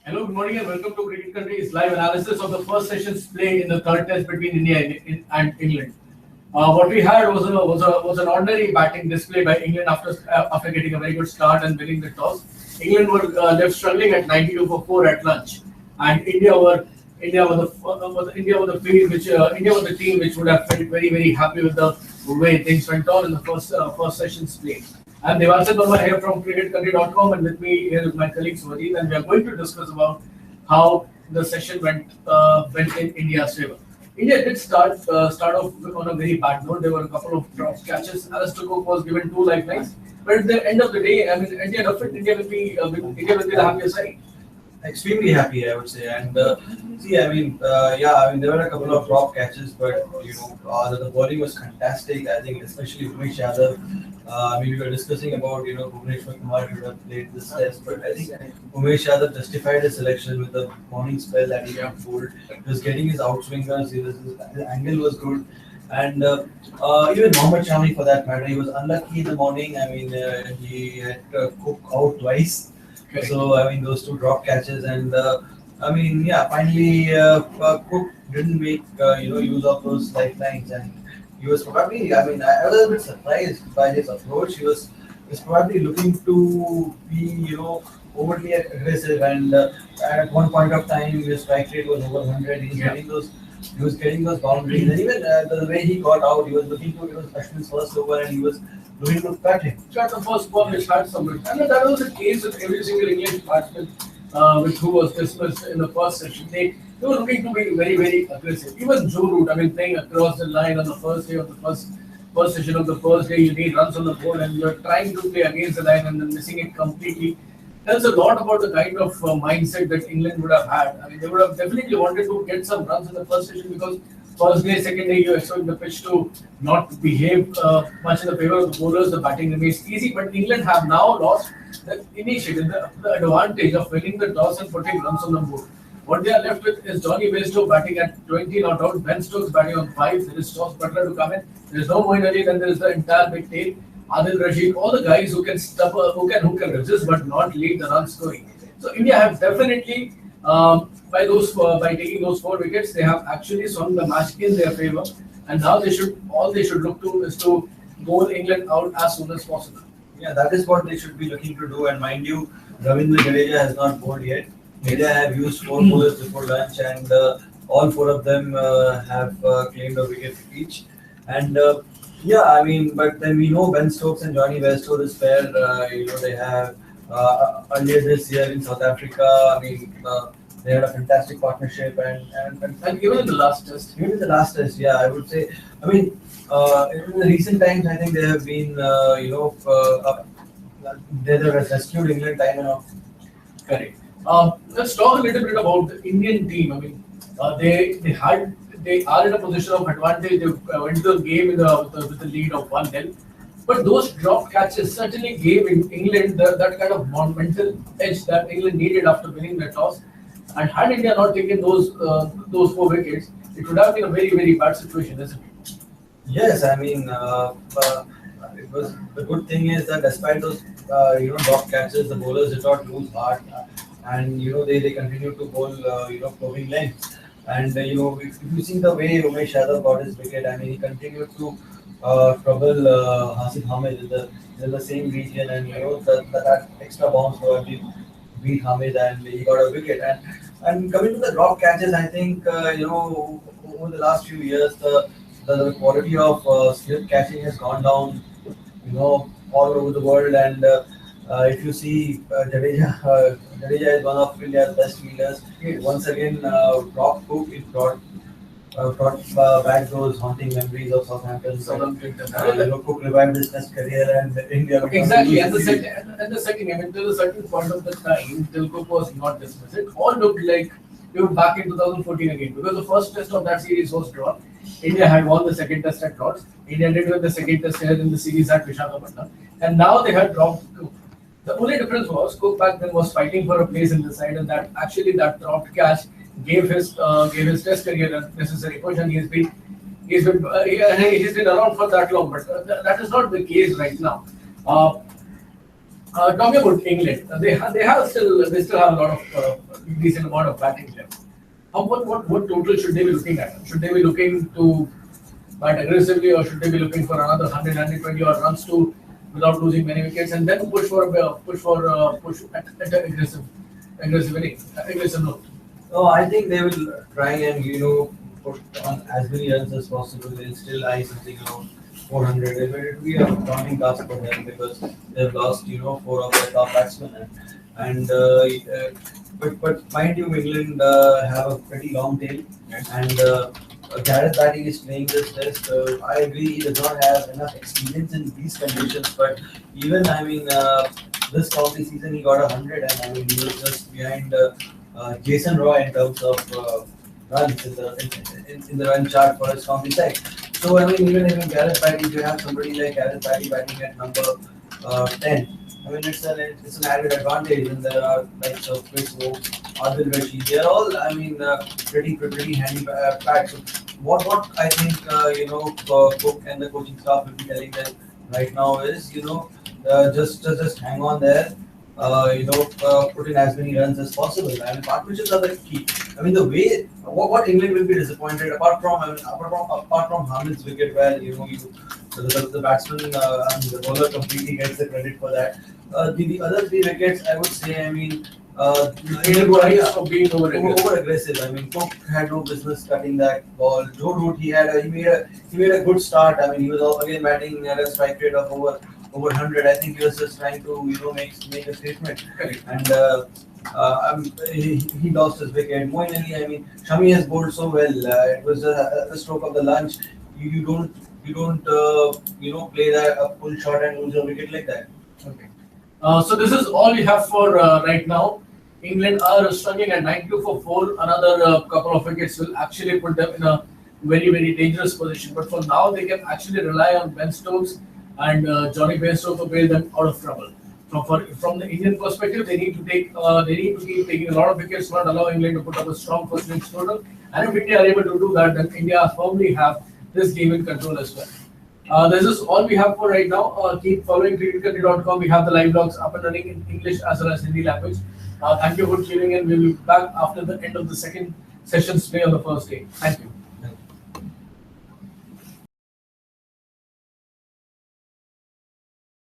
Hello, good morning and welcome to Cricket Country's live analysis of the first session's play in the third test between India and England. What we had was an ordinary batting display by England after getting a very good start and winning the toss. England were left struggling at 92 for 4 at lunch, and India were the field which India was the team which would have felt very happy with the way things went on in the first session's play. I'm Devanshan Verma here from cricketcountry.com, and with me here is my colleague Swajit, and we are going to discuss about how the session went in India's favor. India did start off on a very bad note. There were a couple of drop catches. Alistair Cook was given 2 lifelines, but at the end of the day, I mean, India will be the happier side. Extremely happy, I would say. And see, there were a couple of drop catches, but the bowling was fantastic. I think, especially Umesh Yadav. We were discussing about Bhuvneshwar Kumar should have played this test, but I think Umesh Yadav justified his selection with the morning spell that he had pulled. He was getting his outswingers. His angle was good. And even Mohammad Shami, for that matter, he was unlucky in the morning. I mean, he had Cook out twice. Okay. So those two drop catches, and finally Cook didn't make use of those lifelines, and he was probably, I was a bit surprised by his approach. He was probably looking to be overly aggressive, and at one point of time his strike rate was over 100. He was getting those boundaries, and even the way he got out, he was looking to, it was Ashwin's first over, and he was looking to cut him. Shot the first ball which had some risk. And that was the case with every single English batsman with who was dismissed in the first session. They were looking to be very aggressive. Even Joe Root, playing across the line on the first day of the first session of the first day, you need runs on the board and you're trying to play against the line and then missing it completely. Tells a lot about the kind of mindset that England would have had. They would have definitely wanted to get some runs in the first session because first day, second day, you expect the pitch to not behave much in the favor of the bowlers. The batting remains easy, but England have now lost the initiative, the advantage of winning the toss and putting runs on the board. What they are left with is Johnny Bairstow batting at 20 not out, Ben Stokes batting on 5. There is Toss Butler to come in. There is no Moeen Ali, then there is the entire big tail. Adil Rashid, all the guys who can who can resist but not lead the run scoring. So India have definitely by taking those 4 wickets, they have actually swung the match in their favor, and now they should look to is to bowl England out as soon as possible. Yeah, that is what they should be looking to do. And mind you, Ravindra Jadeja has not bowled yet. India have used 4 bowlers before lunch, and all 4 of them have claimed a wicket each. And but then we know Ben Stokes and Johnny Bairstow, this pair, they have earlier this year in South Africa. They had a fantastic partnership, and even in the last test. Even in the last test, yeah, I would say. In the recent times, I think they have been, they have rescued England time enough. Correct. Let's talk a little bit about the Indian team. They are in a position of advantage. They went to the game with the lead of 1-0. But those drop catches certainly gave England that kind of mental edge that England needed after winning the toss. And had India not taken those 4 wickets, it would have been a very bad situation, isn't it? Yes, it was, the good thing is that despite those drop catches, the bowlers did not lose heart, and they continued to bowl probing lengths. And if you see the way Umesh Yadav got his wicket, he continued to trouble Hasib Hamid in the same region, and that extra bounce probably beat Hamid, and he got a wicket. And coming to the drop catches, I think over the last few years the quality of slip catching has gone down, all over the world. And if you see Jadeja is one of India's best fielders. Once again, dropped Cook. It brought back those haunting memories of Southampton. Cook revived his test career, and India. Exactly. And the second, till a certain point of the time, till Cook was not dismissed, it all looked like we were back in 2014 again, because the first test of that series was drawn. India had won the second test at Lords. India did win the second test here in the series at Visakhapatnam, and now they had dropped Cook. The only difference was Cook back then was fighting for a place in the side, and that dropped catch gave his test career a necessary push, and he's been around for that long. But that is not the case right now. Talking about England, they still have a lot of decent amount of batting left. What total should they be looking at? Should they be looking to bat aggressively, or should they be looking for another 100, 120 odd runs to without losing many wickets, and then push at an aggressive note? Oh, I think they will try and put on as many runs as possible. They'll still eye something around 400. It will be a daunting task for them because they've lost four of their top batsmen, and but mind you, England have a pretty long tail, and Gareth batting is playing this test. I agree he does not have enough experience in these conditions, but even this county season he got 100, and he was just behind Jason Roy in terms of runs in the run chart for his county side. So even if in Gareth batting, you have somebody like Gareth batting at number 10. It's an added advantage, and there are types of Chris Woke, Adil Rashid. They are all pretty handy bats. So what I think Cook and the coaching staff will be telling them right now is just hang on there. Put in as many runs as possible. And partnerships are the key. The way what England will be disappointed apart from Hamid's wicket, where the batsman and the bowler completely gets the credit for that. The other three wickets, I would say, England for being over aggressive. Cook had no business cutting that ball. Joe Root, he made a good start. He was again batting at a strike rate of over 100. I think he was just trying to make a statement, and he lost his wicket. Moeen Ali, Shami has bowled so well. It was a stroke of the lunch. You don't play that a full shot and lose a wicket like that. Okay. So this is all we have for right now. England are struggling at 92 for 4. Another couple of wickets will actually put them in a very, very dangerous position. But for now, they can actually rely on Ben Stokes and Johnny Bairstow to bail them out of trouble. From the Indian perspective, they need to keep taking a lot of wickets, not allow England to put up a strong first innings total. And if India are able to do that, then India firmly have this game in control as well. This is all we have for right now. Keep following cricketcountry.com. We have the live blogs up and running in English as well as Hindi language. Thank you for tuning in. We'll be back after the end of the second session's play on the first day. Thank you.